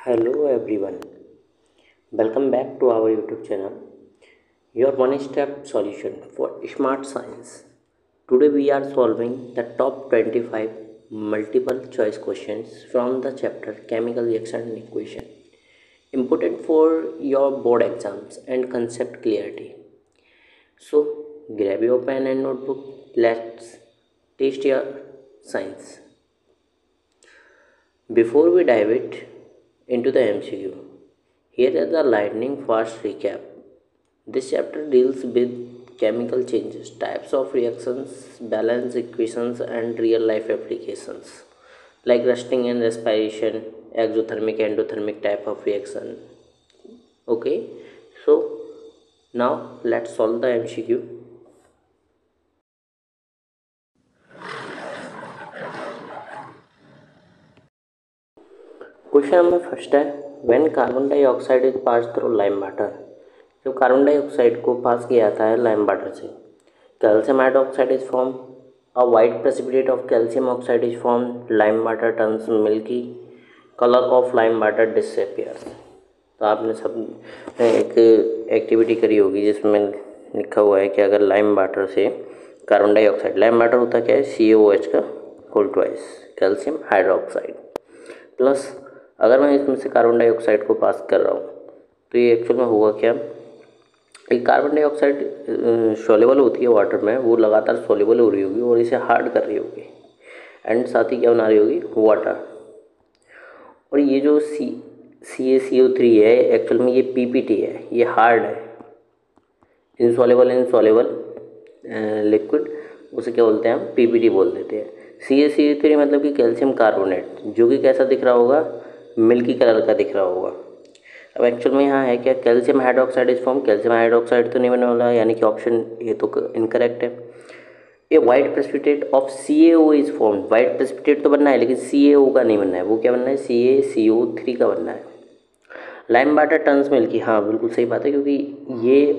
Hello everyone, welcome back to our YouTube channel, your one step solution for smart science. Today we are solving the top 25 multiple choice questions from the chapter Chemical Reaction and Equation, important for your board exams and concept clarity. So grab your pen and notebook, let's test your science. Before we dive it into the MCQ, here is the lightning fast recap. This chapter deals with chemical changes, types of reactions, balance equations, and real life applications like rusting and respiration, exothermic, endothermic type of reaction. Okay, so now let's solve the MCQ. Question number first है, when carbon dioxide is pass through lime water. जब carbon dioxide को pass किया जाता है lime water से, calcium hydroxide is form, a white precipitate of calcium oxide is form, lime water turns milky, colour of lime water disappears. तो आपने सब एक एक्टिविटी करी होगी जिसमें लिखा हुआ है कि अगर लाइम वाटर से कार्बन डाइऑक्साइड, लाइम वाटर होता क्या है, CaOH का whole twice calcium hydroxide, plus अगर मैं इसमें से कार्बन डाइऑक्साइड को पास कर रहा हूँ तो ये एक्चुअल में होगा क्या, एक कार्बन डाइऑक्साइड सॉल्युबल होती है वाटर में, वो लगातार सॉल्युबल हो रही होगी और इसे हार्ड कर रही होगी एंड साथ ही क्या बना रही होगी, वाटर। और ये जो CaCO3 है एक्चुअल में ये PPT है, ये हार्ड है, इनसॉल्युबल लिक्विड, उसे क्या बोलते हैं हम, PPT बोल देते हैं। CaCO3 मतलब कि कैल्शियम कार्बोनेट, जो कि कैसा दिख रहा होगा, मिल्की कलर का दिख रहा होगा। अब एक्चुअल में यहाँ है क्या, calcium hydroxide is form, calcium hydroxide तो नहीं बनने वाला, यानी कि ऑप्शन ये तो इनकरेक्ट है। A white precipitate of CaO is form, white precipitate तो बनना है लेकिन CaO का नहीं बनना है, वो क्या बनना है, CaCO3 का बनना है। लाइम वाटर टर्न्स मिल्की, हाँ बिल्कुल सही बात है, क्योंकि ये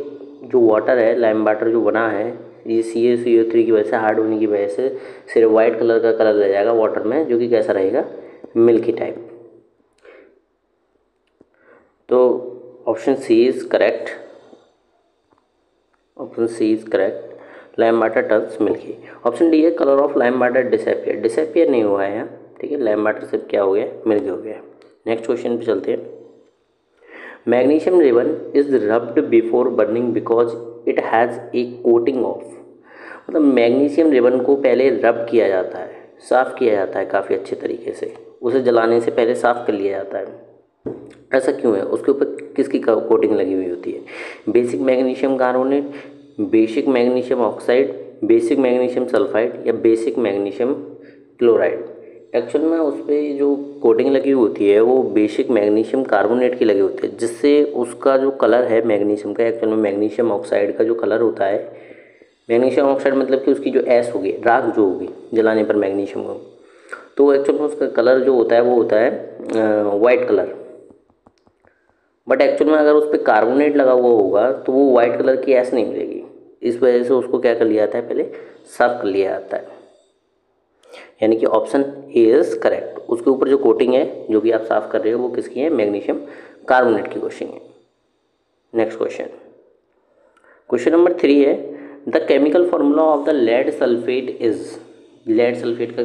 जो वाटर है, लाइम वाटर जो बना है, ये CaCO3 की वजह से, हार्ड होने की वजह से सिर्फ वाइट कलर का कलर रह जाएगा वाटर में, जो कि कैसा रहेगा, मिल्की टाइप। तो option C is correct, option C is correct, lime water turns milky. Option D है, colour of lime water disappear, disappear नहीं हुआ है यहाँ, ठीक है, लाइम वाटर से क्या हो गया, मिल्की हो गया। नेक्स्ट क्वेश्चन पे चलते हैं। Magnesium ribbon is rubbed before burning because it has a coating of, मतलब मैग्नीशियम रिबन को पहले रब किया जाता है, साफ़ किया जाता है काफ़ी अच्छे तरीके से, उसे जलाने से पहले साफ़ कर लिया जाता है। ऐसा क्यों है, उसके ऊपर किसकी कोटिंग लगी हुई होती है, basic magnesium carbonate, basic magnesium oxide, basic magnesium sulphide या बेसिक मैग्नीशियम क्लोराइड। एक्चुअल में उस पर जो कोटिंग लगी हुई होती है वो बेसिक मैग्नीशियम कार्बोनेट की लगी होती है, जिससे उसका जो कलर है मैग्नीशियम का, एक्चुअल में मैग्नीशियम ऑक्साइड का जो कलर होता है, मैग्नीशियम ऑक्साइड मतलब कि उसकी जो एस होगी, राख जो होगी जलाने पर मैग्नीशियम को, तो एक्चुअल में उसका कलर जो होता है वो होता है वाइट कलर। बट एक्चुअल में अगर उस पर कार्बोनेट लगा हुआ होगा तो वो वाइट कलर की एस नहीं मिलेगी, इस वजह से उसको क्या कर लिया जाता है, पहले साफ कर लिया जाता है, यानी कि ऑप्शन ए इज करेक्ट। उसके ऊपर जो कोटिंग है जो कि आप साफ कर रहे हो वो किसकी है, मैग्नीशियम कार्बोनेट की कोटिंग है। नेक्स्ट क्वेश्चन, क्वेश्चन नंबर 3 है, the chemical formula of the lead sulphate is, lead sulphate का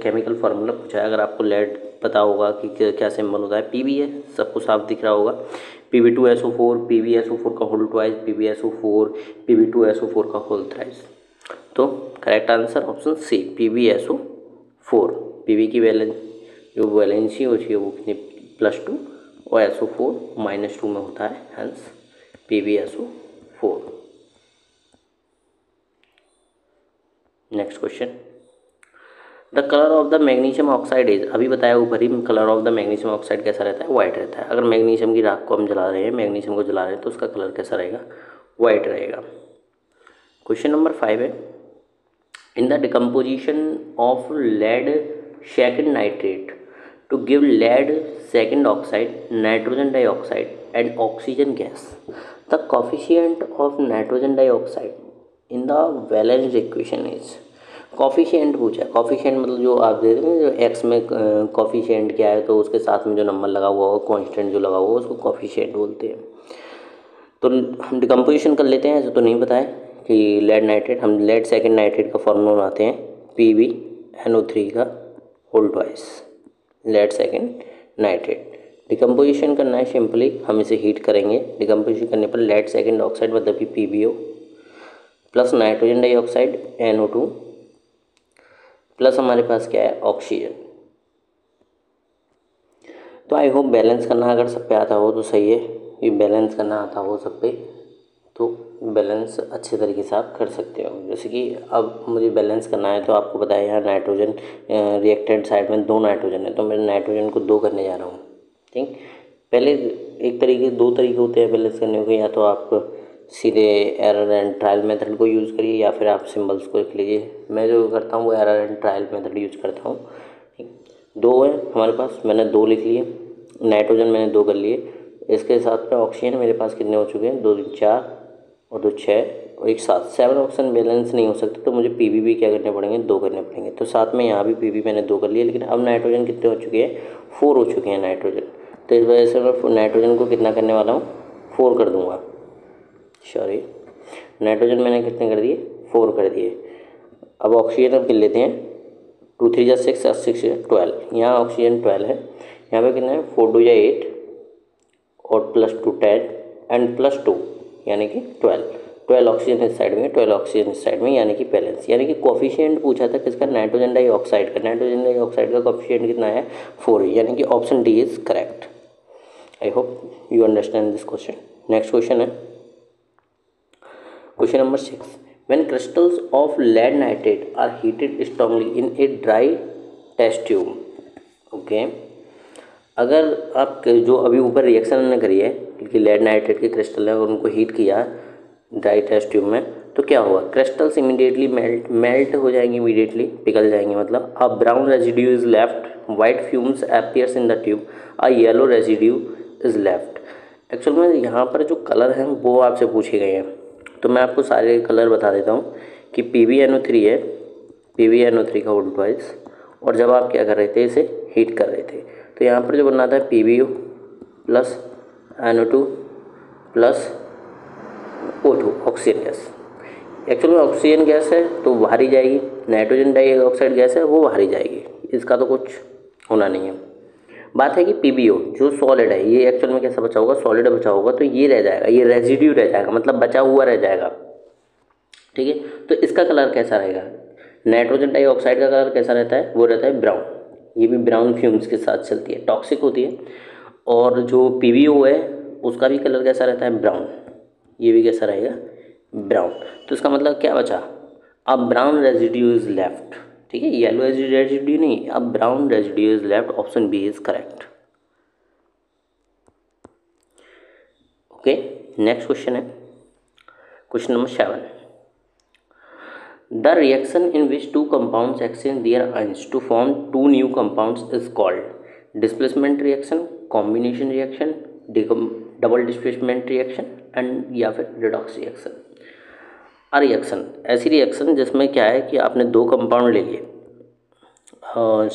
केमिकल फार्मूला पूछा है। अगर आपको लेड पता होगा कि क्या सिंबल होता है, Pb है, सबको साफ दिख रहा होगा, Pb2SO4, PbSO4 का होल ट्वाइस, PbSO4, Pb2SO4 का होल थ्राइस। तो correct answer option c, PbSO4। Pb की वैलेंस जो वैलेंसी होती है वो कितनी, +2, और SO4 -2 में होता है, hence PbSO4। Next question, the colour of the magnesium oxide is, अभी बताया ऊपर ही, colour of the magnesium oxide कैसा रहता है, वाइट रहता है। अगर मैग्नीशियम की राख को हम जला रहे हैं, मैग्नीशियम को जला रहे हैं, तो उसका कलर कैसा रहेगा, वाइट रहेगा। क्वेश्चन नंबर 5 है, in the decomposition of lead second nitrate to give lead second oxide, nitrogen dioxide and oxygen gas, the coefficient of nitrogen dioxide in the valence equation is, coefficient पूछा है। Coefficient मतलब जो आप दे रहे हैं, जो x में कॉफिशिएंट क्या है, तो उसके साथ में जो नंबर लगा हुआ होगा, कांस्टेंट जो लगा हुआ होगा, उसको कॉफिशिएंट बोलते हैं। तो हम डिकम्पोजिशन कर लेते हैं। ऐसे तो नहीं पता है कि लेड नाइट्रेट, हम लेड सेकेंड नाइट्रेट का फॉर्मूला बनाते हैं PbNO3 का whole twice lead second nitrate. Decomposition करना है सिंपली, हम इसे हीट करेंगे। डिकम्पोजिशन करने पर लेड सेकेंड ऑक्साइड मतलब कि PbO plus nitrogen dioxide NO2 plus हमारे पास क्या है, ऑक्सीजन। तो आई होप बैलेंस करना अगर सब पे आता हो तो सही है, ये बैलेंस करना आता हो सब पे तो बैलेंस अच्छे तरीके से आप कर सकते हो। जैसे कि अब मुझे बैलेंस करना है, तो आपको बताया यहाँ नाइट्रोजन रिएक्टेंट साइड में 2 नाइट्रोजन है, तो मैं नाइट्रोजन को 2 करने जा रहा हूँ। ठीक, पहले एक तरीके 2 तरीके होते हैं बैलेंस करने के, या तो आप सीधे एरर एंड ट्रायल मेथड को यूज़ करिए या फिर आप सिंबल्स को लिख लीजिए। मैं जो करता हूँ वो error and trial method use करता हूँ। 2 है हमारे पास, मैंने 2 लिख लिए, नाइट्रोजन मैंने 2 कर लिए, इसके साथ में ऑक्सीजन मेरे पास कितने हो चुके हैं, 2 3 4 और 2 6 और 1 7, 7 ऑप्शन बैलेंस नहीं हो सकते, तो मुझे PB भी क्या करने पड़ेंगे, 2 करने पड़ेंगे। तो साथ में यहाँ भी PB मैंने 2 कर लिए, लेकिन अब नाइट्रोजन कितने हो चुके हैं, 4 हो चुके हैं नाइट्रोजन। तो इस वजह से मैं नाइट्रोजन को कितना करने वाला हूँ, 4 कर दूँगा। सॉरी, नाइट्रोजन मैंने कितने कर दिए, 4 कर दिए। अब ऑक्सीजन अब गिन लेते हैं, 2 3 6 और 6 12, यहाँ ऑक्सीजन 12 है, यहाँ पे कितना है 4 2 8 और प्लस 2 10 एंड प्लस 2 यानी कि 12 ऑक्सीजन इस साइड में, 12 ऑक्सीजन इस साइड में, यानी कि बैलेंस। यानी कि कोफिशिएंट पूछा था किसका, नाइट्रोजन डाइऑक्साइड का। नाइट्रोजन डाइऑक्साइड का कोफिशिएंट कितना है, 4, यानी कि option D is correct. I hope you understand this question. Next question है question number 6। When crystals of lead nitrate are heated strongly in a dry test tube, okay, अगर आप जो अभी ऊपर रिएक्शन ने करी है कि लेड नाइट्रेट के क्रिस्टल है और उनको हीट किया ड्राई टेस्ट ट्यूब में, तो क्या होगा, क्रिस्टल्स इमीडिएटली मेल्ट हो जाएंगे, इमीडिएटली पिघल जाएंगे। मतलब a brown residue is left, white fumes appears in the tube, a yellow residue is left. Actual में यहाँ पर जो कलर हैं वो आपसे पूछे गए हैं, तो मैं आपको सारे कलर बता देता हूँ कि PbNO3 है, PbNO3 का होल ट्वाइस, और जब आप क्या कर रहे थे, इसे हीट कर रहे थे, तो यहाँ पर जो बनना था PbO plus NO2 plus O2 oxygen gas. Actual में ऑक्सीजन गैस है तो बाहर ही जाएगी, नाइट्रोजन डाइऑक्साइड गैस है वो बाहर ही जाएगी, इसका तो कुछ होना नहीं है। बात है कि PbO जो सॉलिड है, ये एक्चुअल में कैसा बचा होगा, सॉलिड बचा होगा, तो ये रह जाएगा, ये रेजिड्यू रह जाएगा, मतलब बचा हुआ रह जाएगा। ठीक है, तो इसका कलर कैसा रहेगा, नाइट्रोजन डाइऑक्साइड का कलर कैसा रहता है, वो रहता है ब्राउन, ये भी ब्राउन फ्यूम्स के साथ चलती है, टॉक्सिक होती है। और जो PbO है उसका भी कलर कैसा रहता है, ब्राउन, ये भी कैसा रहेगा, ब्राउन। तो इसका मतलब क्या बचा, अब ब्राउन रेजिड्यू इज लेफ्ट। ठीक है, येलो रेजिड्यू नहीं, अब brown residue is left, option B is correct. Okay, next question है question number 7। The reaction in which two compounds exchange their ions to form two new compounds is called displacement reaction, combination reaction, double displacement reaction and या फिर redox reaction। a reaction, ऐसी reaction जिसमें क्या है कि आपने 2 compound ले लिए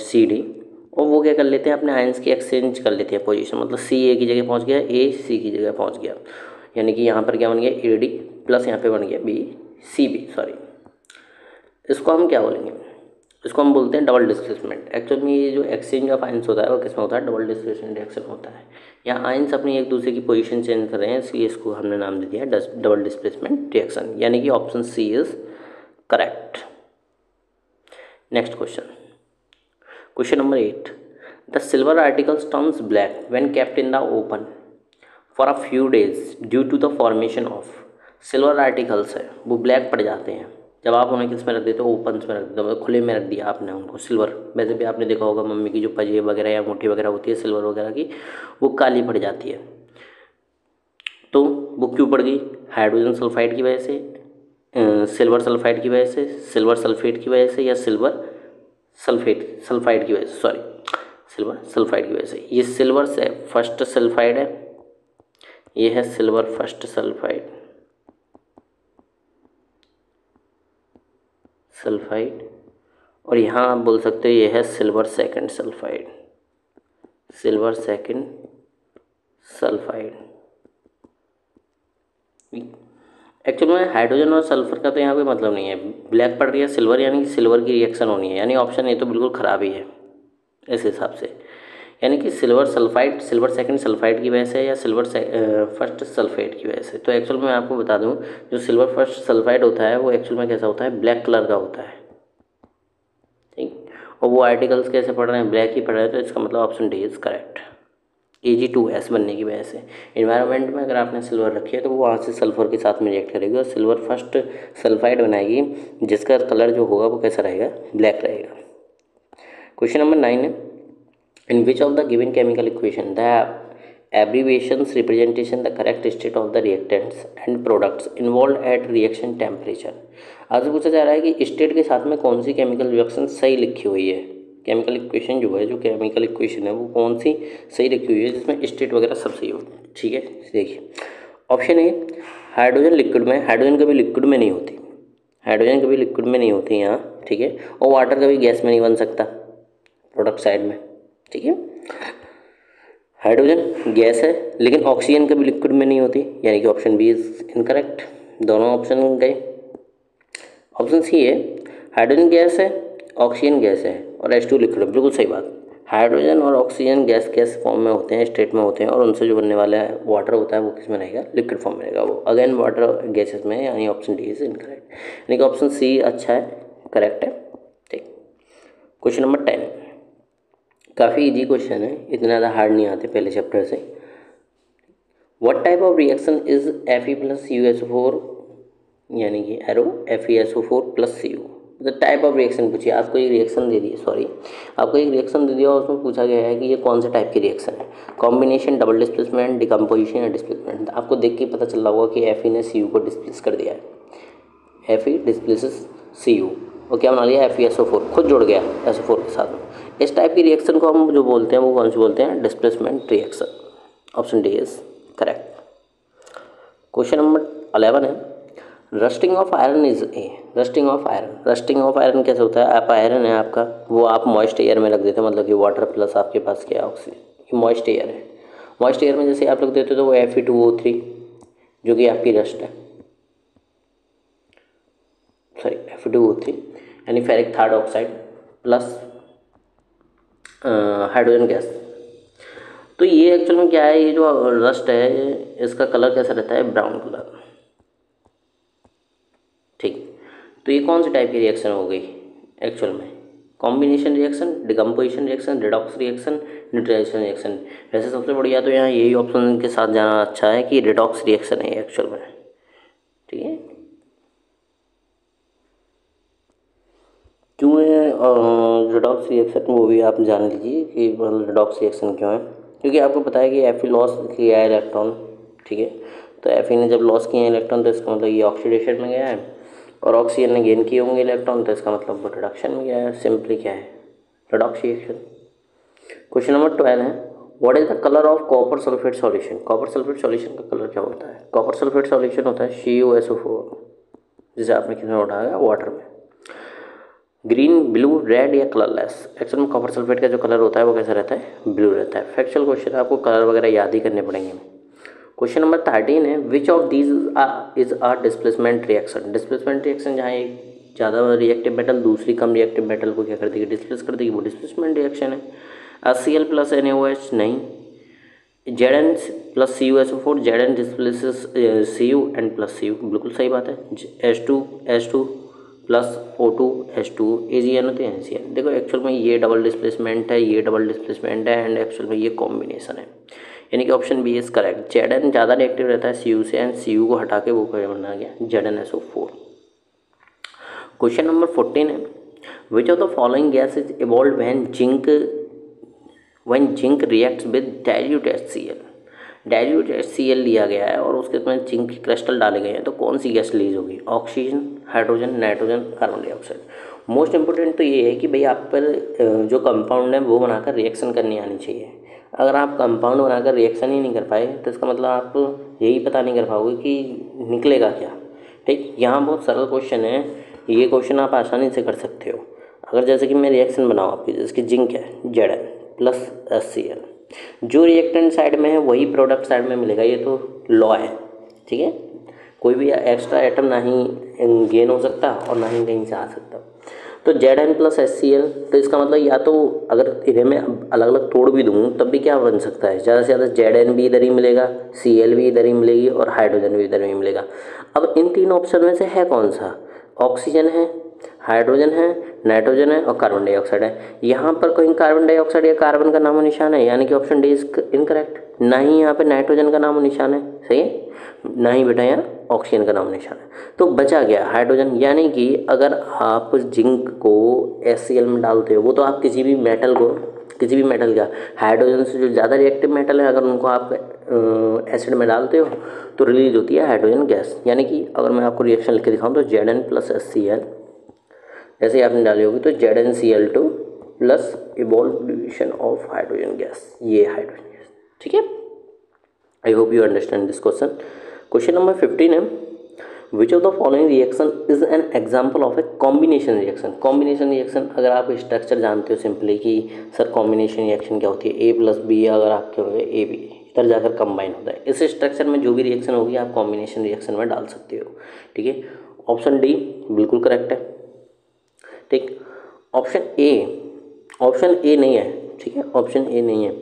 CD, और वो क्या कर लेते हैं, अपने आयंस की एक्सचेंज कर लेते हैं पोजीशन, मतलब C A की जगह पहुंच गया, A C की जगह पहुंच गया, यानी कि यहाँ पर क्या बन गया AD प्लस यहाँ पे बन गया CB, सॉरी। इसको हम क्या बोलेंगे, इसको हम बोलते हैं डबल डिस्प्लेसमेंट। एक्चुअल में ये जो एक्सचेंज ऑफ आयंस होता है वो किसमें होता है, डबल डिस्प्लेसमेंट रिएक्शन होता है। यहाँ आयंस अपनी एक दूसरे की पोजीशन चेंज कर रहे हैं, इसलिए इसको हमने नाम दे दिया डबल डिस्प्लेसमेंट रिएक्शन, यानी कि option C is correct. Next question, question number 8। The silver articles turns black when kept in the open for a few days due to the formation of. Silver articles है वो black पड़ जाते हैं जब आप उन्हें किस में रख देते हो, ओपन में रख देते हो, खुले में रख दिया आपने उनको सिल्वर। वैसे भी आपने देखा होगा मम्मी की जो पंजेब वगैरह या मुट्ठी वगैरह होती है सिल्वर वगैरह की, वो काली पड़ जाती है। तो वो क्यों पड़ गई, हाइड्रोजन सल्फाइड की वजह से, सिल्वर सल्फाइड की वजह से, सिल्वर सल्फेट की वजह से, या सिल्वर सल्फाइड की वजह से, सॉरी सिल्वर सल्फाइड की वजह से। ये सिल्वर से फर्स्ट सल्फाइड है, ये है सिल्वर फर्स्ट सल्फाइड, और यहाँ आप बोल सकते हो ये है silver second sulphide, silver second sulphide. Actual में हाइड्रोजन और सल्फर का तो यहाँ कोई मतलब नहीं है, ब्लैक पड़ रही है सिल्वर यानी कि सिल्वर की रिएक्शन होनी है, यानी ऑप्शन ए तो बिल्कुल ख़राब ही है इस हिसाब से। यानी कि silver sulphide silver second sulphide की वजह से या सिल्वर फर्स्ट सल्फाइड की वजह से। तो एक्चुअल में मैं आपको बता दूं, जो सिल्वर फर्स्ट सल्फाइड होता है वो एक्चुअल में कैसा होता है, ब्लैक कलर का होता है, ठीक। और वो आर्टिकल्स कैसे पढ़ रहे हैं, ब्लैक ही पढ़ रहे हैं, तो इसका मतलब option D is correct. Ag2S बनने की वजह से इन्वायरमेंट में अगर आपने सिल्वर रखी है तो वो वहाँ से सल्फर के साथ में रिएक्ट करेगी और सिल्वर फर्स्ट सल्फाइड बनाएगी, जिसका कलर जो होगा वो कैसा रहेगा, ब्लैक रहेगा। क्वेश्चन नंबर 9 है, in which of the given chemical equation the abbreviations representation the correct state of the reactants and products involve at reaction temperature. आज पूछा जा रहा है कि स्टेट के साथ में कौन सी केमिकल रिएक्शन सही लिखी हुई है, केमिकल इक्वेशन जो है, जो केमिकल इक्वेशन है वो कौन सी सही लिखी हुई है जिसमें स्टेट वगैरह सब सही हो, ठीक है। देखिए ऑप्शन ए, हाइड्रोजन लिक्विड में, हाइड्रोजन कभी लिक्विड में नहीं होती, हाइड्रोजन कभी लिक्विड में नहीं होती यहाँ, ठीक है। और वाटर कभी गैस में नहीं बन सकता प्रोडक्ट साइड में, ठीक है। हाइड्रोजन गैस है लेकिन ऑक्सीजन कभी लिक्विड में नहीं होती, यानी कि ऑप्शन बी इज इनकरेक्ट, दोनों ऑप्शन गए। ऑप्शन सी है, हाइड्रोजन गैस है, ऑक्सीजन गैस है और H2 लिक्विड, बिल्कुल सही बात। हाइड्रोजन और ऑक्सीजन गैस फॉर्म में होते हैं, स्टेट में होते हैं, और उनसे जो बनने वाला है वाटर होता है वो किस में रहेगा, लिक्विड फॉर्म में रहेगा, वो अगेन वाटर गैसेस में, यानी ऑप्शन डी इज इनकरेक्ट, यानी कि ऑप्शन सी अच्छा है, करेक्ट है, ठीक। क्वेश्चन नंबर 10, काफ़ी इजी क्वेश्चन है, इतना ज़्यादा हार्ड नहीं आते पहले चैप्टर से। What type of reaction is Fe+CuSO4 यानी कि एरो FeSO4+Cu, मतलब टाइप ऑफ रिएक्शन पूछिए, आपको एक रिएक्शन दे दिए, सॉरी आपको एक रिएक्शन दे दिया और उसमें पूछा गया है कि ये कौन से टाइप की रिएक्शन है, कॉम्बिनेशन, डबल डिस्प्लेसमेंट, डिकम्पोजिशन या डिस्प्लेसमेंट। आपको देख के पता चल रहा होगा कि Fe ने Cu को डिस्प्लेस कर दिया है, Fe डिस्प्लेसेस Cu और क्या बना लिया, FeSO4 खुद जुड़ गया SO4 के साथ में। इस टाइप की रिएक्शन को हम जो बोलते हैं वो कौन सी बोलते हैं, displacement reaction, option D is correct. Question number 11 है, rusting of iron is a, rusting of iron, rusting of iron कैसे होता है, आप आयरन है आपका, वो आप मॉइस्ट एयर में रख देते हैं, मतलब कि वाटर प्लस आपके पास क्या ऑक्सीजन, मॉइस्ट एयर है, मॉइस्ट एयर में जैसे आप रख देते हो तो वो Fe2O3 जो कि आपकी रस्ट है, सॉरी Fe2O3 यानी ferric third oxide plus hydrogen gas. तो ये एक्चुअल में क्या है, ये जो रस्ट है इसका कलर कैसा रहता है, ब्राउन कलर, ठीक। तो ये कौन सी टाइप की रिएक्शन हो गई एक्चुअल में, combination reaction, decomposition reaction, redox reaction, neutralisation reaction. वैसे सबसे बढ़िया तो यहाँ यही ऑप्शन के साथ जाना अच्छा है कि रिडॉक्स रिएक्शन है एक्चुअल में, ठीक है। क्यों है रिडॉक्स रिएक्शन, वो भी आप जान लीजिए कि मतलब रिडॉक्स रिएक्शन क्यों है, क्योंकि आपको पता है कि Fe लॉस किया है इलेक्ट्रॉन, ठीक है। तो Fe ने जब लॉस किए हैं इलेक्ट्रॉन तो इसका मतलब ये ऑक्सीडेशन में गया है, और ऑक्सीजन ने गेन किए होंगे इलेक्ट्रॉन तो इसका मतलब वो रिडक्शन में गया है, सिंपली क्या है, रिडॉक्स रिएक्शन। क्वेश्चन नंबर 12 है, what is the colour of copper sulphate solution, copper sulphate solution का कलर क्या होता है, कॉपर सल्फेट सॉल्यूशन होता है CuSO4, जिसे आपने किसमें उठाया, वाटर में, ग्रीन, ब्लू, रेड या कलरलेस। एक्चुअल में कॉपर सल्फेट का जो कलर होता है वो कैसा रहता है, ब्लू रहता है। फैक्चुअल क्वेश्चन, आपको कलर वगैरह याद ही करने पड़ेंगे। क्वेश्चन नंबर 13 है, which of these is a displacement reaction, displacement reaction जहाँ एक ज़्यादा रिएक्टिव मेटल दूसरी कम रिएक्टिव मेटल को क्या कर देगी, डिस्प्लेस कर देगी, वो डिस्प्लेसमेंट रिएक्शन है। HCl+NaOH नहीं, Zn+CuSO4, Zn displaces Cu and plus Cu, बिल्कुल सही बात है। H2 plus O2 H2 AgN होते हैं NaCN। देखो एक्चुअल में ये डबल डिस्प्लेसमेंट है, ये डबल डिस्प्लेसमेंट है, एंड एक्चुअल में ये कॉम्बिनेशन है, यानी कि option B is correct. Zn ज़्यादा रिएक्टिव रहता है Cu से, एंड Cu को हटा के वो क्या बना गया, ZnSO4। क्वेश्चन नंबर 14 है, which of the following gas is evolve when zinc reacts with dilute HCl, dilute HCl लिया गया है और उसके उसमें जिंक के क्रिस्टल डाले गए हैं, तो कौन सी गैस रिलीज होगी, oxygen, hydrogen, nitrogen, carbon dioxide. Most important तो ये है कि भाई आप पर जो कंपाउंड है वो बनाकर रिएक्शन करनी आनी चाहिए। अगर आप कंपाउंड बनाकर रिएक्शन ही नहीं कर पाए तो इसका मतलब आप यही पता नहीं कर पाओगे कि निकलेगा क्या, ठीक। यहाँ बहुत सरल क्वेश्चन है, ये क्वेश्चन आप आसानी से कर सकते हो। अगर जैसे कि मैं रिएक्शन बनाऊँ आपकी, जैसे कि जिंक है Zn प्लस HCl, जो रिएक्टेंट साइड में है वही प्रोडक्ट साइड में मिलेगा, ये तो लॉ है, ठीक है। कोई भी एक्स्ट्रा आइटम ना ही गेन हो सकता और ना ही कहीं से आ सकता। तो Zn प्लस HCl, तो इसका मतलब या तो अगर इन्हें मैं अलग अलग तोड़ भी दूँ तब भी क्या बन सकता है, ज़्यादा से ज़्यादा Zn भी इधर ही मिलेगा, Cl भी इधर ही मिलेगी और हाइड्रोजन भी इधर ही मिलेगा। अब इन तीन ऑप्शन में से है कौन सा, ऑक्सीजन है, हाइड्रोजन है, नाइट्रोजन है और कार्बन डाइऑक्साइड है। यहाँ पर कहीं कार्बन डाइऑक्साइड या कार्बन का नामो निशान है, यानी कि ऑप्शन डी इज इनकरेक्ट। ना ही यहाँ पे नाइट्रोजन का नामो निशान है, सही है, ना ही बेटा यहाँ ऑक्सीजन का नामो निशान है। तो बचा गया हाइड्रोजन, यानी कि अगर आप जिंक को HCl में डालते हो, वो तो आप किसी भी मेटल को, किसी भी मेटल का हाइड्रोजन से जो ज़्यादा रिएक्टिव मेटल है, अगर उनको आप एसिड में डालते हो तो रिलीज होती है हाइड्रोजन गैस। यानी कि अगर मैं आपको रिएक्शन लिख के दिखाऊँ तो Zn प्लस HCl, जैसे ही आपने डाली होगी तो ZnCl2 plus evolution of hydrogen gas, ये हाइड्रोजन गैस, ठीक है। I hope you understand this question. Question number 15 है, which of the following reaction is an example of a combination reaction. Combination reaction, अगर आप स्ट्रक्चर जानते हो simply कि sir combination reaction क्या होती है, A+B अगर आपके हो गए AB, इधर जाकर कंबाइन होता है, इस स्ट्रक्चर में जो भी रिएक्शन होगी आप कॉम्बिनेशन रिएक्शन में डाल सकते हो, ठीक है। ऑप्शन डी बिल्कुल करेक्ट है, ठीक। ऑप्शन ए नहीं है, ठीक है, ऑप्शन ए नहीं है।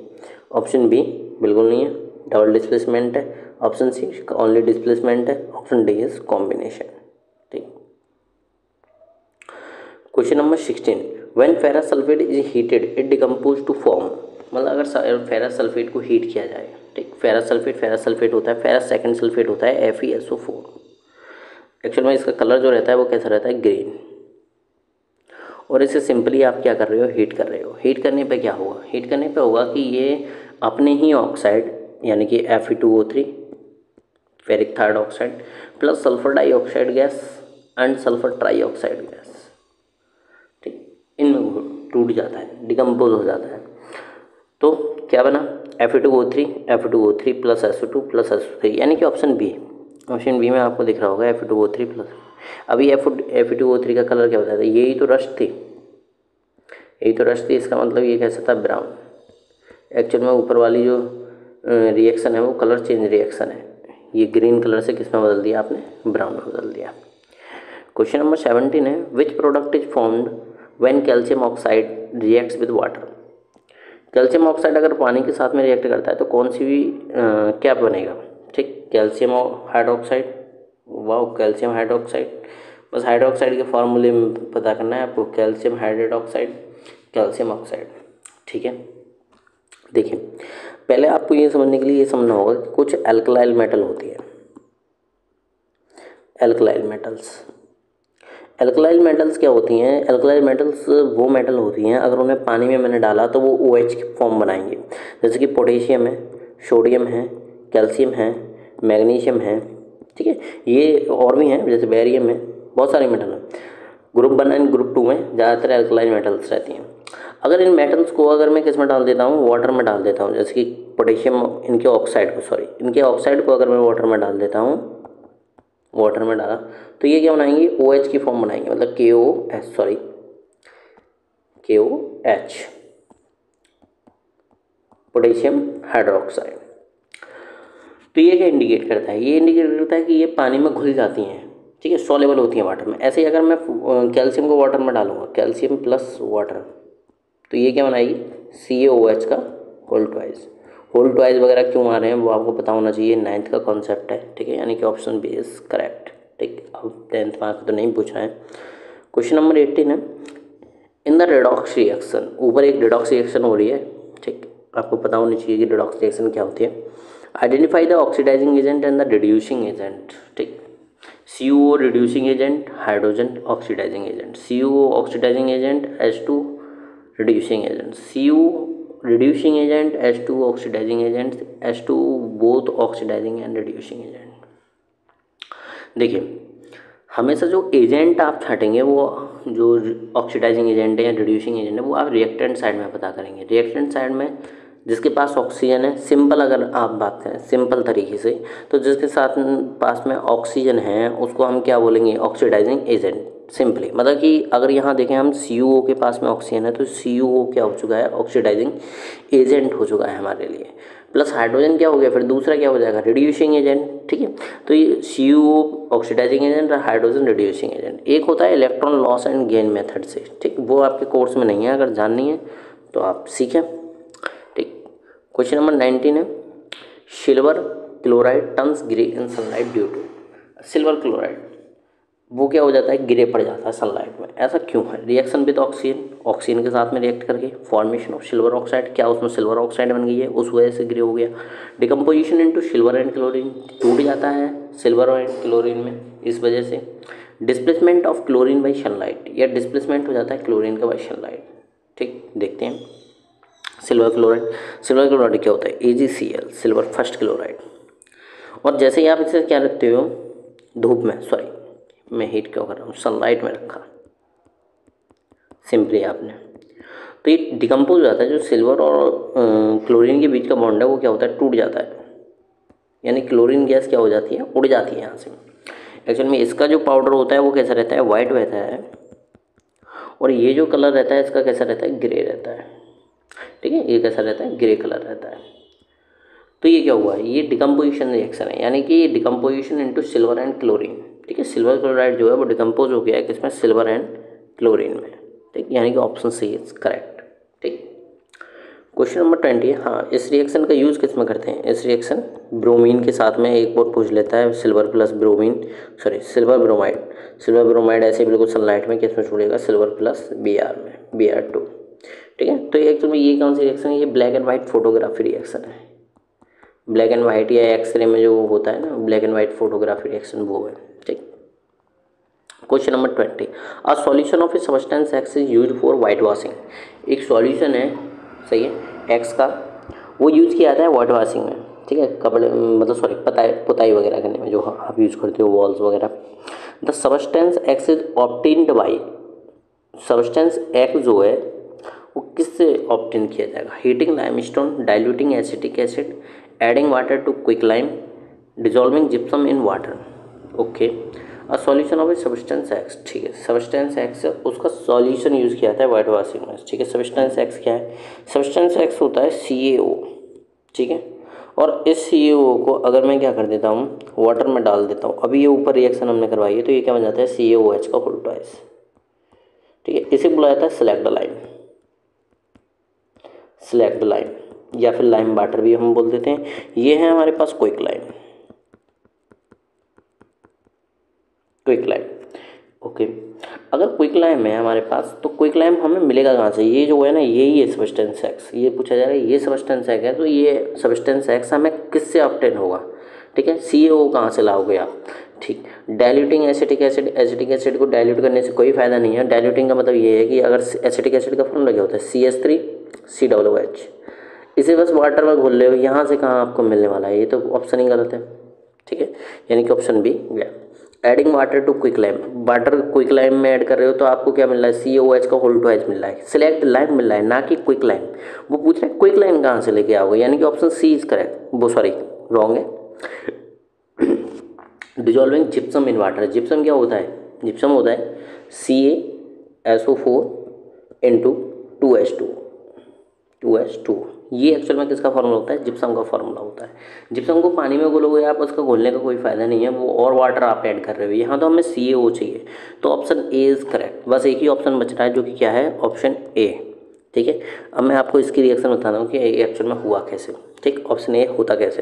ऑप्शन बी बिल्कुल नहीं है, डबल डिस्प्लेसमेंट है। ऑप्शन सी ओनली डिस्प्लेसमेंट है। ऑप्शन डी इज कॉम्बिनेशन, ठीक। Question number 16, when ferrous sulphate is heated it decompose to form. मतलब अगर फेरस सल्फेट को हीट किया जाए, ठीक, फेरस सल्फेट होता है, फेरस सेकंड सल्फेट होता है FeSO4। एक्चुअल में इसका कलर जो रहता है वो कैसा रहता है, ग्रीन। और इसे सिंपली आप क्या कर रहे हो, हीट कर रहे हो। हीट करने पे क्या होगा, हीट करने पे होगा कि ये अपने ही ऑक्साइड यानी कि Fe2O3 ferric third oxide plus sulphur dioxide gas and sulphur trioxide gas, ठीक, इनमें टूट जाता है, डिकम्पोज हो जाता है। तो क्या बना, Fe2O3 plus SO2 plus SO3, यानी कि ऑप्शन बी में आपको दिख रहा होगा Fe2O3 प्लस। अभी Fe2O3 का कलर क्या बताया था, यही तो रस्ट थी, इसका मतलब ये कैसा था, ब्राउन। एक्चुअल में ऊपर वाली जो रिएक्शन है वो कलर चेंज रिएक्शन है, ये ग्रीन कलर से किस में बदल दिया आपने, ब्राउन में बदल दिया। क्वेश्चन नंबर 17 है, which product is formed when calcium oxide reacts with water. Calcium oxide अगर पानी के साथ में रिएक्ट करता है तो कौन सी भी क्या बनेगा, ठीक, कैल्शियम हाइड्रोक्साइड, वाह, कैल्शियम हाइड्रोक्साइड। बस हाइड्रोक्साइड के फॉर्मूले में पता करना है आपको, calcium hydrate oxide, calcium oxide, ठीक है। देखिए पहले आपको ये समझने के लिए ये समझना होगा कि कुछ एल्कलाइल मेटल होती है, एल्कलाइल मेटल्स क्या होती हैं, एल्कलाइल मेटल्स वो मेटल होती हैं अगर उन्हें पानी में मैंने डाला तो वो OH की फॉर्म बनाएंगे। जैसे कि पोटेशियम है, सोडियम है, कैल्शियम है, मैग्नीशियम है, ठीक है, ये और भी हैं, जैसे बेरियम है, बहुत सारे मेटल हैं। ग्रुप 1 एंड ग्रुप 2 में ज़्यादातर एल्कलाइन मेटल्स रहती हैं। अगर इन मेटल्स को अगर मैं किस में डाल देता हूँ, वाटर में डाल देता हूँ, जैसे कि पोटेशियम, इनके ऑक्साइड को अगर मैं वाटर में डाल देता हूँ, वाटर में डाला तो ये क्या बनाएंगे, OH की फॉर्म बनाएंगे, मतलब KOH, पोटेशियम हाइड्रोक्साइड। तो ये क्या इंडिकेट करता है, ये इंडिकेट करता है कि ये पानी में घुल जाती हैं, ठीक है, सॉल्युबल होती हैं वाटर में। ऐसे ही अगर मैं कैल्शियम को वाटर में डालूंगा, कैल्शियम प्लस वाटर, तो ये क्या बनाएगी, CaOH का होल ट्वाइस वगैरह क्यों आ रहे हैं वो आपको पता होना चाहिए, 9th का कॉन्सेप्ट है, ठीक है, यानी कि ऑप्शन बी इज करेक्ट, ठीक। अब 10th मार्क तो नहीं पूछा है। क्वेश्चन नंबर 18 है, इन द रेडॉक्स रिएक्शन, ऊपर एक रेडॉक्स रिएक्शन हो रही है, ठीक, आपको पता होनी चाहिए कि रेडॉक्स रिएक्शन क्या होती है। Identify the oxidising agent and the reducing agent, ठीक। CuO reducing agent, hydrogen oxidising agent, CuO oxidising agent, H2 reducing agent, Cu reducing agent, H2 oxidizing agent, H2 both oxidizing and reducing agent। देखिए हमेशा जो agent आप छाटेंगे वो जो oxidising agent है या reducing agent है वो आप रिएक्टेंट साइड में पता करेंगे। रिएक्टेंट साइड में जिसके पास ऑक्सीजन है, सिंपल अगर आप बात करें सिंपल तरीके से, तो जिसके साथ पास में ऑक्सीजन है उसको हम क्या बोलेंगे, ऑक्सीडाइजिंग एजेंट, सिंपली मतलब कि अगर यहाँ देखें हम CuO के पास में ऑक्सीजन है तो CuO क्या हो चुका है, ऑक्सीडाइजिंग एजेंट हो चुका है हमारे लिए। प्लस हाइड्रोजन क्या हो गया, फिर दूसरा क्या हो जाएगा, रिड्यूसिंग एजेंट। ठीक है, तो ये CuO ऑक्सीडाइजिंग एजेंट और हाइड्रोजन रिड्यूसिंग एजेंट। एक होता है electron loss and gain method से, ठीक, वो आपके कोर्स में नहीं है, अगर जाननी है तो आप सीखें। ठीक, क्वेश्चन नंबर 19 है, silver chloride turns grey in sunlight due to. Silver chloride वो क्या हो जाता है, ग्रे पड़ जाता है सनलाइट में, ऐसा क्यों है? रिएक्शन विद ऑक्सीजन, ऑक्सीजन के साथ में रिएक्ट करके फॉर्मेशन ऑफ सिल्वर ऑक्साइड, क्या उसमें सिल्वर ऑक्साइड बन गई है, उस वजह से ग्रे हो गया। Decomposition into silver and chlorine, टूट जाता है सिल्वर एंड क्लोरीन में, इस वजह से। Displacement of chlorine by sunlight, या डिस्प्लेसमेंट हो जाता है क्लोरीन का बाई सनलाइट। ठीक, देखते हैं सिल्वर क्लोराइड। सिल्वर क्लोराइड क्या होता है, AgCl, सिल्वर फर्स्ट क्लोराइड। और जैसे ही आप इसे क्या रखते हो, धूप में, सॉरी मैं हीट क्यों कर रहा हूँ, सनलाइट में रखा सिंपली आपने, तो ये डिकम्पोज हो जाता है। जो सिल्वर और क्लोरीन के बीच का बॉन्ड है वो क्या होता है, टूट जाता है, यानी क्लोरीन गैस क्या हो जाती है, उड़ जाती है यहाँ से। एक्चुअल में इसका जो पाउडर होता है वो कैसा रहता है, वाइट रहता है, और ये जो कलर रहता है इसका कैसा रहता है, ग्रे रहता है। ठीक है, ये कैसा रहता है, ग्रे कलर रहता है। तो ये क्या हुआ, ये डिकम्पोजिशन रिएक्शन है, यानी कि decomposition into silver and chlorine. ठीक है, सिल्वर क्लोराइड जो है वो डिकम्पोज हो गया है किसमें, सिल्वर एंड क्लोरीन में। ठीक, यानी कि ऑप्शन सी इज करेक्ट। ठीक, क्वेश्चन नंबर 20, हाँ इस रिएक्शन का यूज़ किस में करते हैं, इस रिएक्शन ब्रोमीन के साथ में एक बार पूछ लेता है, silver plus bromine, sorry silver bromide. Silver bromide ऐसे बिल्कुल सनलाइट में किस में छोड़ेगा, सिल्वर प्लस Br में, Br2। ठीक है, तो एक्चुअली ये कौन सी रिएक्शन है, ये black and white photography reaction है। ब्लैक एंड वाइट या एक्सरे में जो होता है ना, black and white photography reaction वो है। ठीक, question number 20, a solution of a substance X is used for white washing. एक सॉल्यूशन है, सही है, एक्स का, वो यूज़ किया जाता है वाइट वॉशिंग में। ठीक है, कपड़े मतलब सॉरी पुताई वगैरह करने में जो आप यूज़ करते हो वॉल्स वगैरह। The substance X is obtained by, substance X जो है वो किससे ऑब्टेन किया जाएगा, heating limestone, diluting acetic acid, adding water to quick lime, dissolving gypsum in water. Okay, a solution of a substance X. ठीक है, substance X उसका solution use किया जाता है वाइट वॉशिंग में। ठीक है, सब्सटेंस एक्स क्या है, सब्सटेंस एक्स होता है CaO। ठीक है, और इस CaO को अगर मैं क्या कर देता हूँ, वाटर में डाल देता हूँ, अभी ये ऊपर रिएक्शन हमने करवाई है तो ये क्या बन जाता है, CaOH का होल ट्वाइस। ठीक है, इसे बुलाया जाता है सिलेक्ट लाइम, सिलेक्ट लाइम, या फिर लाइम वाटर भी हम बोल देते हैं। ये है हमारे पास quick lime, quick lime. Okay, अगर क्विक लाइम है हमारे पास तो क्विक लाइम हमें मिलेगा कहाँ से, ये जो है ना यही है सब्सटेंस एक्स, ये पूछा जा रहा है ये सब्सटेंस एक्स है, तो ये सब्सटेंस एक्स हमें किससे ऑब्टेन होगा। ठीक है, CaO कहाँ से लाओगे आप। ठीक, diluting acetic acid, acetic acid को डाइल्यूट करने से कोई फायदा नहीं है। डाइल्यूटिंग का मतलब ये है कि अगर एसिटिक एसिड का फॉर्मूला क्या होता है, CH3COOH, इसे बस वाटर में घोल ले, यहाँ से कहाँ आपको मिलने वाला है, ये तो ऑप्शन ही गलत है। ठीक है, यानी कि ऑप्शन बी गया। Adding water to quick lime, water quick lime में ऐड कर रहे हो तो आपको क्या मिल रहा है, CaOH का होल ट्वाइस मिल रहा है, सिलेक्ट लाइम मिल रहा है, ना कि क्विक लाइम। वो पूछ रहे हैं क्विक लाइम कहाँ से लेके आओगे, यानी कि ऑप्शन सी इज करेक्ट, वो सॉरी रॉन्ग है। Dissolving gypsum in water, gypsum क्या होता है, जिप्सम होता है CaSO4 इंटू 2H2। ये एक्चुअल में किसका फार्मूला होता है, जिप्सम का फार्मूला होता है। जिप्सम को पानी में घोलोगे आप, उसका घोलने का कोई फायदा नहीं है, वो और वाटर आप ऐड कर रहे हो। यहाँ तो हमें CaO चाहिए, तो ऑप्शन ए इज़ करेक्ट। बस एक ही ऑप्शन बच रहा है जो कि क्या है, ऑप्शन ए। ठीक है, अब मैं आपको इसकी रिएक्शन बता रहा हूँ कि एक्चुअल में हुआ कैसे। ठीक, ऑप्शन ए होता कैसे,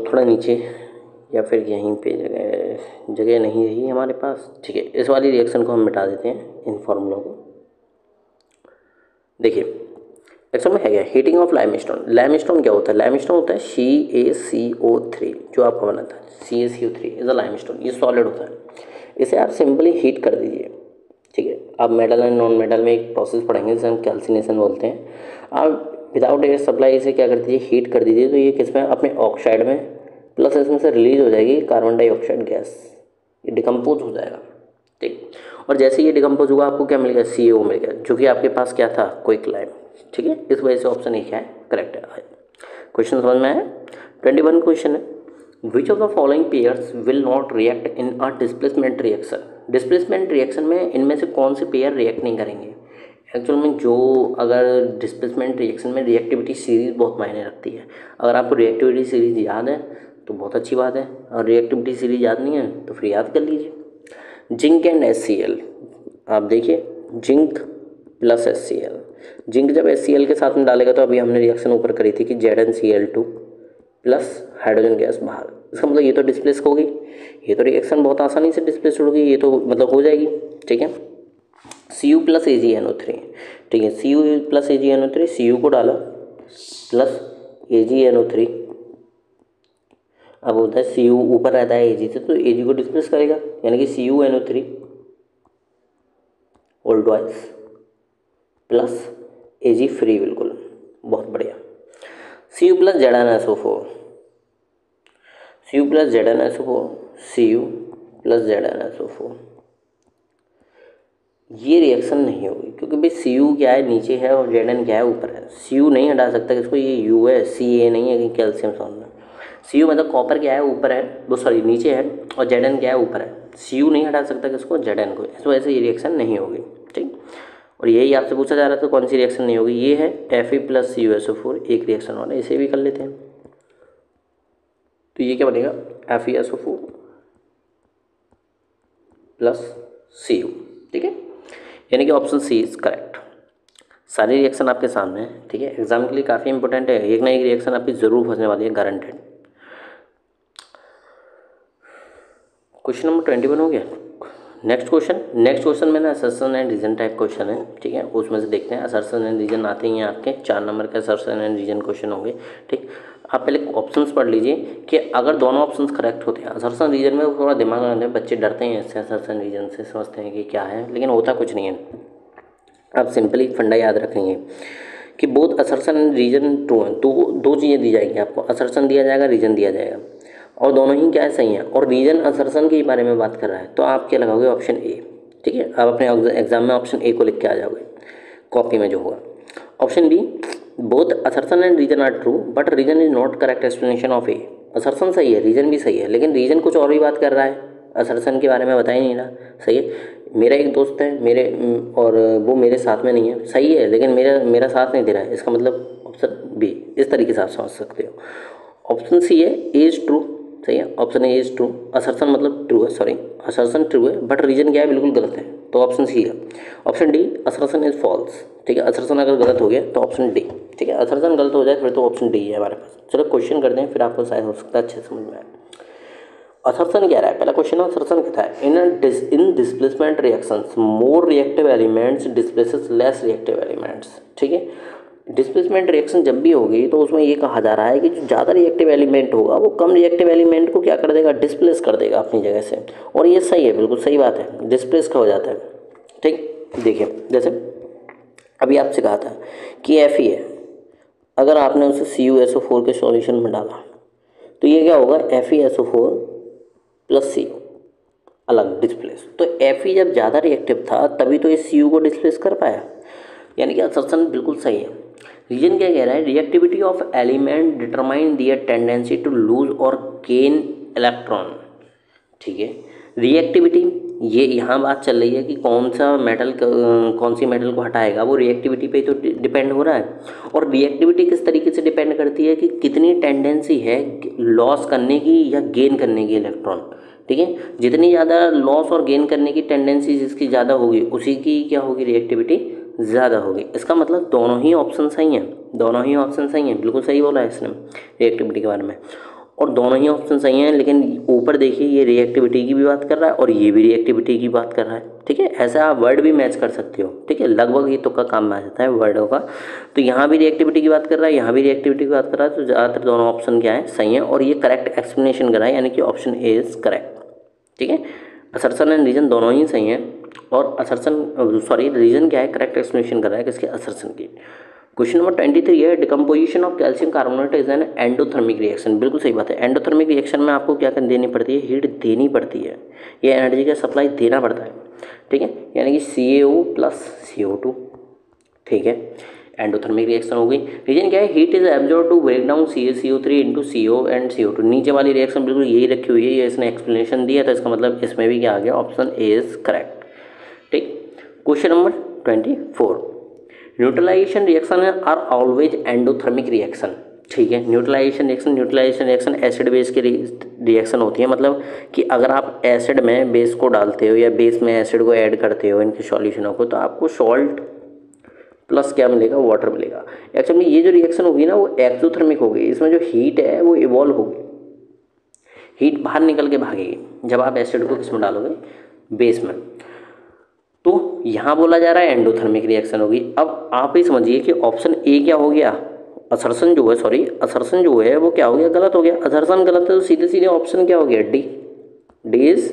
थोड़ा नीचे या फिर यहीं पे जगह नहीं रही हमारे पास। ठीक है, इस वाली रिएक्शन को हम मिटा देते हैं, इन फार्मूलों को। देखिए एक्चुअल में है क्या, हीटिंग ऑफ लाइमस्टोन। लाइमस्टोन क्या होता है, लाइमस्टोन होता है CaCO3 जो आपका बना था, CaCO3 इज अ लाइमस्टोन, ये सॉलिड होता है। इसे आप सिंपली हीट कर दीजिए। ठीक है, आप मेटल एंड नॉन मेटल में एक प्रोसेस पढ़ेंगे जिसे हम कैल्सिनेशन बोलते हैं। आप विदाउट एयर सप्लाई इसे क्या कर दीजिए, हीट कर दीजिए, तो ये किसमें, अपने ऑक्साइड में, प्लस इसमें से रिलीज हो जाएगी कार्बन डाइऑक्साइड गैस, ये डिकम्पोज हो जाएगा। ठीक, और जैसे ये डिकम्पोज होगा आपको क्या मिलेगा, CaO मिल गया, जो कि आपके पास क्या था, क्विक लाइम। ठीक है, इस वजह से ऑप्शन ए क्या है, करेक्ट है। क्वेश्चन समझ में आया। 21 क्वेश्चन है, which of the following pairs will not react in a displacement reaction. Displacement reaction में इनमें से कौन से पेयर रिएक्ट नहीं करेंगे। एक्चुअल में जो अगर डिस्प्लेसमेंट रिएक्शन में रिएक्टिविटी सीरीज बहुत मायने रखती है। अगर आपको रिएक्टिविटी सीरीज याद है तो बहुत अच्छी बात है, और रिएक्टिविटी सीरीज याद नहीं है तो फिर याद कर लीजिए। जिंक एंड HCl, आप देखिए जिंक प्लस HCl, जिंक जब HCl के साथ में डालेगा तो अभी हमने रिएक्शन ऊपर करी थी कि ZnCl2 प्लस हाइड्रोजन गैस बाहर, इसका मतलब ये तो डिस्प्लेस होगी, ये तो रिएक्शन बहुत आसानी से डिस्प्लेस होगी, ये तो मतलब हो जाएगी। ठीक है, Cu प्लस AgNO3, ठीक है, Cu प्लस AgNO3, Cu को डाला प्लस AgNO3, अब होता है Cu ऊपर रहता है Ag से तो Ag को डिस्प्लेस करेगा, यानी कि CuNO3 whole twice plus Ag free, बिल्कुल बहुत बढ़िया। Cu plus ZnSO4, Cu plus ZnSO4, Cu plus ZnSO4, ये रिएक्शन नहीं होगी क्योंकि भाई Cu क्या है नीचे है और Zn क्या है ऊपर है। Cu नहीं हटा सकता किसको, ये U है, Ca नहीं है कि कैल्शियम सॉल्ट में। Cu मतलब कॉपर क्या है ऊपर है, वो सॉरी नीचे है, और Zn क्या है ऊपर है। Cu नहीं हटा सकता किसको, Zn को, इस वजह से ये रिएक्शन नहीं होगी। ठीक, और यही आपसे पूछा जा रहा था कौन सी रिएक्शन नहीं होगी, ये है Fe प्लस CuSO4, एक रिएक्शन वाला, इसे भी कर लेते हैं। तो ये क्या बनेगा, FeSO4 प्लस Cu। ठीक है, यानी कि ऑप्शन सी इज करेक्ट। सारी रिएक्शन आपके सामने है। ठीक है, एग्जाम के लिए काफ़ी इंपॉर्टेंट है, एक ना एक रिएक्शन आपकी जरूर फंसने वाली है, गारंटेड। क्वेश्चन नंबर 21 हो गया। नेक्स्ट क्वेश्चन में ना assertion and reason type question है। ठीक है, उसमें से देखते हैं। असर्शन एंड रीजन आते ही हैं आपके 4 नंबर के असर्शन एंड रीजन क्वेश्चन होंगे। ठीक, आप पहले ऑप्शंस पढ़ लीजिए कि अगर दोनों ऑप्शंस करेक्ट होते हैं, असर्शन रीजन में थोड़ा दिमाग लगाते हैं, बच्चे डरते हैं इससे, असर्शन रीजन से समझते हैं कि क्या है, लेकिन होता कुछ नहीं है। आप सिंपली फंडा याद रखेंगे कि both assertion and reason true हैं। दो चीज़ें दी जाएंगी आपको, असर्शन दिया जाएगा, रीजन दिया जाएगा, और दोनों ही क्या है, सही है, और रीजन असर्शन के बारे में बात कर रहा है, तो आप क्या लगाओगे, ऑप्शन ए। ठीक है, आप अपने एग्जाम में ऑप्शन ए को लिख के आ जाओगे कॉपी में जो होगा। Option B, both assertion and reason are true but reason is not correct explanation of A. Assertion सही है, रीजन भी सही है, लेकिन रीजन कुछ और भी बात कर रहा है, असर्शन के बारे में बता ही नहीं रहा। सही है, मेरा एक दोस्त है मेरे और वो मेरे साथ में नहीं है, सही है, लेकिन मेरा साथ नहीं दे रहा है, इसका मतलब ऑप्शन बी। इस तरीके से आप समझ सकते हो। ऑप्शन सी है, ए इज ट्रू, सही है, option A is true, assertion मतलब ट्रू है, सॉरी असर्शन ट्रू है बट रीजन क्या है, बिल्कुल गलत है, तो ऑप्शन सी है। Option D, assertion is false. ठीक है, असर्शन अगर गलत हो गया तो ऑप्शन डी। ठीक है, असर्शन गलत हो जाए फिर तो ऑप्शन डी है हमारे पास। चलो क्वेश्चन करते हैं, फिर आपको शायद हो सकता है अच्छे समझ में आए। असर्शन क्या रहा है, पहला क्वेश्चन असर्शन क्या था, इन displacement reactions more reactive elements displaces less reactive elements. ठीक है, डिस्प्लेसमेंट रिएक्शन जब भी होगी तो उसमें ये कहा जा रहा है कि जो ज़्यादा रिएक्टिव एलिमेंट होगा वो कम रिएक्टिव एलिमेंट को क्या कर देगा, डिस्प्लेस कर देगा अपनी जगह से, और ये सही है, बिल्कुल सही बात है, डिस्प्लेस का हो जाता है। ठीक, देखिए जैसे अभी आपसे कहा था कि Fe है, अगर आपने उसे CuSO4 के सॉल्यूशन में डाला तो ये क्या होगा, FeSO4 प्लस Cu अलग डिस्प्लेस। तो Fe जब ज़्यादा रिएक्टिव था तभी तो ये Cu को डिस्प्लेस कर पाया, यानी कि असर्शन बिल्कुल सही है। रीजन क्या कह रहा है, reactivity of element determine their tendency to lose और गेन इलेक्ट्रॉन। ठीक है, रिएक्टिविटी, ये यहाँ बात चल रही है कि कौन सी मेटल को हटाएगा, वो रिएक्टिविटी पे तो डिपेंड हो रहा है। और रिएक्टिविटी किस तरीके से डिपेंड करती है कि कितनी टेंडेंसी है लॉस करने की या गेन करने की इलेक्ट्रॉन। ठीक है, जितनी ज़्यादा लॉस और गेन करने की टेंडेंसी जिसकी ज़्यादा होगी उसी की क्या होगी, रिएक्टिविटी ज़्यादा होगी। इसका मतलब दोनों ही ऑप्शन सही हैं, दोनों ही ऑप्शन सही हैं, बिल्कुल सही बोला है इसने रिएक्टिविटी के बारे में, और दोनों ही ऑप्शन सही हैं। लेकिन ऊपर देखिए ये रिएक्टिविटी की भी बात कर रहा है और ये भी रिएक्टिविटी की बात कर रहा है। ठीक है, ऐसा आप वर्ड भी मैच कर सकते हो। ठीक है, लगभग ये तुक्का काम में आ जाता है वर्डों का। तो यहाँ भी रिएक्टिविटी की बात कर रहा है, यहाँ भी रिएक्टिविटी की बात कर रहा है, तो ज़्यादातर दोनों ऑप्शन क्या है, सही है, और ये करेक्ट एक्सप्लेनेशन कर रहा है, यानी कि ऑप्शन ए इज़ करेक्ट। ठीक है, असर्शन एंड रीजन दोनों ही सही हैं, और रीजन क्या है, करेक्ट एक्सप्लेनेशन कर रहा है किसके, असर्शन की। क्वेश्चन नंबर 23 है, decomposition of calcium carbonate is an endothermic reaction. बिल्कुल सही बात है, एंडोथर्मिक रिएक्शन में आपको क्या देनी पड़ती है, हीट देनी पड़ती है, ये एनर्जी का सप्लाई देना पड़ता है। ठीक है, यानी कि CaO प्लस CO2। ठीक है, एंडोथर्मिक रिएक्शन हो गई। रीजन क्या है, heat is absorb to break down CaCO3 into CO and CO2। नीचे वाली रिएक्शन बिल्कुल यही रखी हुई है, ये इसने एक्सप्लेनेशन दिया, तो इसका मतलब इसमें भी क्या आ गया, ऑप्शन ए इज करेक्ट। ठीक, question number 24, neutralisation reaction are always endothermic reaction. ठीक है, न्यूट्रलाइजेशन रिएक्शन एसिड बेस की रिएक्शन होती है, मतलब कि अगर आप एसिड में बेस को डालते हो या बेस में एसिड को ऐड करते हो इनके सॉल्यूशनों को, तो आपको सॉल्ट प्लस क्या मिलेगा, वाटर मिलेगा। एक्चुअली ये जो रिएक्शन होगी ना वो एक्सोथर्मिक होगी, इसमें जो हीट है वो इवॉल्व होगी, हीट बाहर निकल के भागेगी जब आप एसिड को किसमें डालोगे, बेस में। तो यहाँ बोला जा रहा है एंडोथर्मिक रिएक्शन होगी। अब आप ही समझिए कि ऑप्शन ए क्या हो गया, असर्शन जो है वो क्या हो गया, गलत हो गया। असर्शन गलत है तो सीधे सीधे ऑप्शन क्या हो गया, D is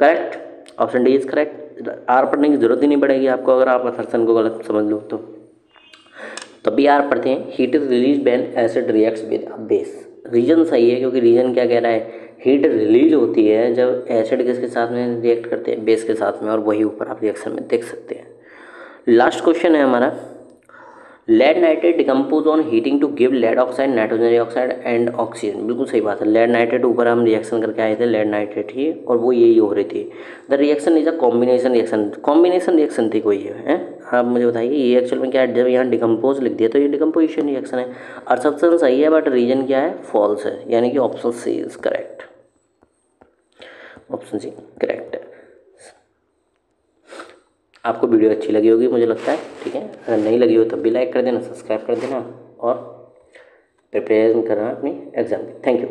correct, option D is correct. R पढ़ने की जरूरत ही नहीं पड़ेगी आपको अगर आप असर्शन को गलत समझ लो तो। तब भी आर पढ़ते हैं, heat is release when acid reacts with base. Reason सही है, क्योंकि रीजन क्या कह रहा है, हीट रिलीज होती है जब एसिड किसके साथ में रिएक्ट करते हैं, बेस के साथ में, और वही ऊपर आप रिएक्शन में देख सकते हैं। लास्ट क्वेश्चन है हमारा, lead nitrate decompose on heating to give lead oxide, nitrogen dioxide and oxygen. बिल्कुल सही बात है, लेड नाइट्रेट ऊपर हम रिएक्शन करके आए थे, लेड नाइट्रेट ही, और वो यही हो रही थी। The reaction is a combination reaction थी कोई है। आप मुझे बताइए ये एक्चुअल में क्या है, जब यहाँ डिकम्पोज लिख दिया तो ये डिकम्पोजिशन रिएक्शन है। असर्प्शन सही है बट रीजन क्या है, फॉल्स है, यानी कि option C is correct, option C correct है। आपको वीडियो अच्छी लगी होगी मुझे लगता है, ठीक है। अगर नहीं लगी हो तब भी लाइक कर देना, सब्सक्राइब कर देना, और प्रिपरेशन करना अपनी एग्जाम की। Thank you.